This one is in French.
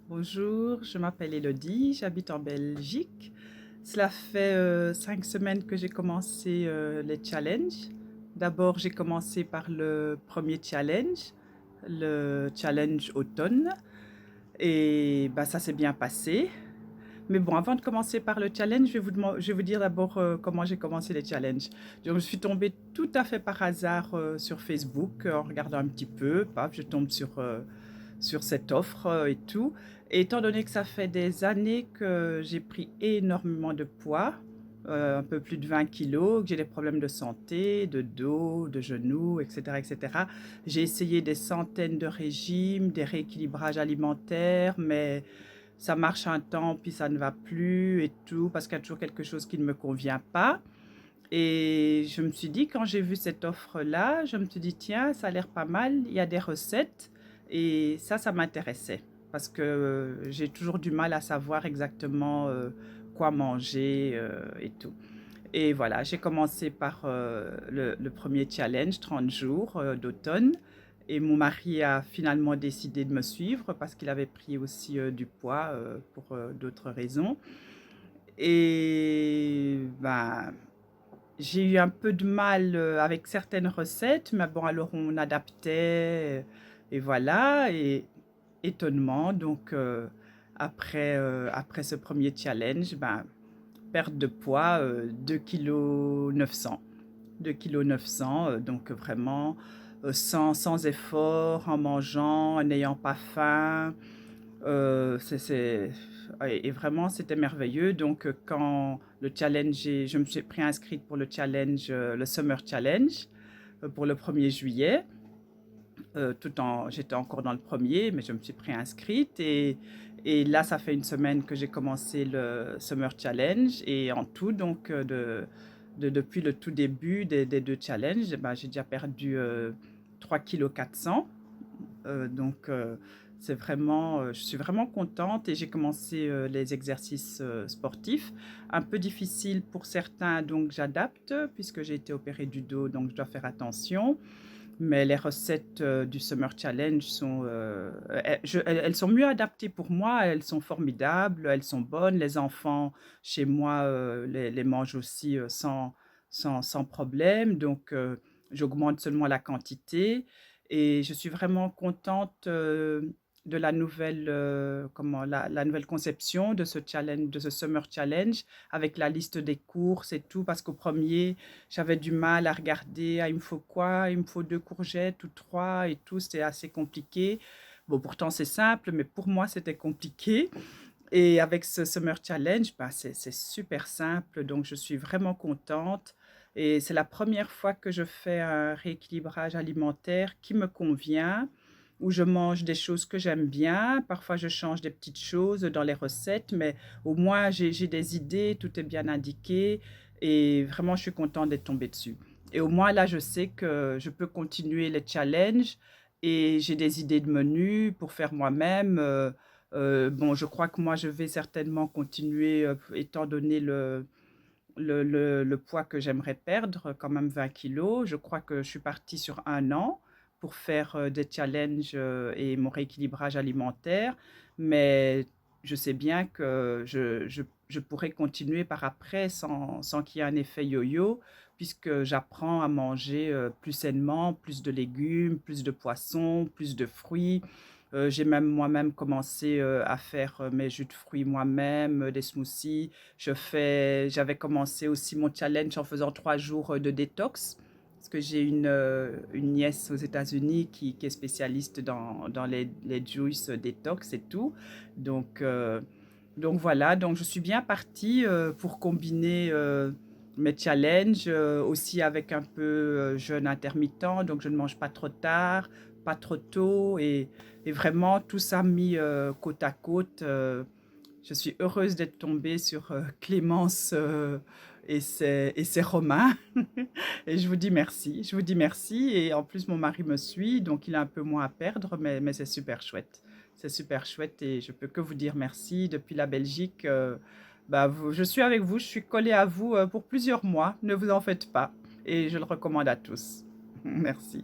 Bonjour, je m'appelle Elodie, j'habite en Belgique. Cela fait 5 semaines que j'ai commencé les challenges. D'abord, j'ai commencé par le premier challenge, le challenge automne, et bah, ça s'est bien passé. Mais bon, avant de commencer par le challenge, je vais vous dire d'abord comment j'ai commencé les challenges. Donc, je suis tombée tout à fait par hasard sur Facebook en regardant un petit peu. Paf, je tombe sur cette offre et tout. Et étant donné que ça fait des années que j'ai pris énormément de poids, un peu plus de 20 kilos, que j'ai des problèmes de santé, de dos, de genoux, etc., etc. J'ai essayé des centaines de régimes, des rééquilibrages alimentaires, mais ça marche un temps, puis ça ne va plus et tout, parce qu'il y a toujours quelque chose qui ne me convient pas. Et je me suis dit, quand j'ai vu cette offre-là, je me suis dit, tiens, ça a l'air pas mal, il y a des recettes, et ça m'intéressait, parce que j'ai toujours du mal à savoir exactement quoi manger et tout. Et voilà, j'ai commencé par le premier challenge, 30 jours d'automne. Et mon mari a finalement décidé de me suivre parce qu'il avait pris aussi du poids pour d'autres raisons. Et ben, j'ai eu un peu de mal avec certaines recettes, mais bon, alors on adaptait et voilà. Et étonnement, donc après ce premier challenge, ben, perte de poids 2,9 kg. 2,9 kg, donc vraiment sans effort, en mangeant, en n'ayant pas faim. Et vraiment, c'était merveilleux. Donc, quand le challenge, je me suis pris inscrite pour le challenge, le Summer Challenge, pour le 1er juillet. J'étais encore dans le premier, mais je me suis pris inscrite. Et là, ça fait une semaine que j'ai commencé le Summer Challenge. Et en tout, donc, depuis le tout début des deux challenges, eh ben, j'ai déjà perdu 3,4 kg. Donc, je suis vraiment contente et j'ai commencé les exercices sportifs. Un peu difficile pour certains, donc j'adapte puisque j'ai été opérée du dos, donc je dois faire attention. Mais les recettes du Summer Challenge elles sont mieux adaptées pour moi, elles sont formidables, elles sont bonnes. Les enfants chez moi les mangent aussi sans problème. Donc, j'augmente seulement la quantité et je suis vraiment contente de la nouvelle conception de ce challenge, de ce Summer Challenge, avec la liste des courses et tout, parce qu'au premier, j'avais du mal à regarder, ah, il me faut quoi? Il me faut 2 courgettes ou 3 et tout, c'était assez compliqué. Bon, pourtant c'est simple, mais pour moi c'était compliqué. Et avec ce Summer Challenge, bah, c'est super simple, donc je suis vraiment contente. Et c'est la première fois que je fais un rééquilibrage alimentaire qui me convient, où je mange des choses que j'aime bien. Parfois, je change des petites choses dans les recettes, mais au moins j'ai des idées, tout est bien indiqué. Et vraiment, je suis contente d'être tombée dessus. Et au moins, là, je sais que je peux continuer les challenges et j'ai des idées de menus pour faire moi-même. Bon, je crois que moi, je vais certainement continuer, étant donné le poids que j'aimerais perdre, quand même 20 kilos. Je crois que je suis partie sur un an pour faire des challenges et mon rééquilibrage alimentaire. Mais je sais bien que je pourrais continuer par après sans qu'il y ait un effet yo-yo, puisque j'apprends à manger plus sainement, plus de légumes, plus de poissons, plus de fruits. J'ai même moi-même commencé à faire mes jus de fruits moi-même, des smoothies. J'avais commencé aussi mon challenge en faisant 3 jours de détox, parce que j'ai une nièce aux États-Unis qui est spécialiste dans les juice détox et tout. Donc, euh, donc voilà, donc je suis bien partie pour combiner mes challenges aussi avec un peu jeûne intermittent, donc je ne mange pas trop tard, pas trop tôt, et vraiment tout ça mis côte à côte. Je suis heureuse d'être tombée sur Clémence et ses Romains. Et je vous dis merci. Je vous dis merci. Et en plus, mon mari me suit, donc il a un peu moins à perdre, mais c'est super chouette. C'est super chouette et je peux que vous dire merci. Depuis la Belgique, bah, je suis avec vous, je suis collée à vous pour plusieurs mois. Ne vous en faites pas. Et je le recommande à tous. Merci.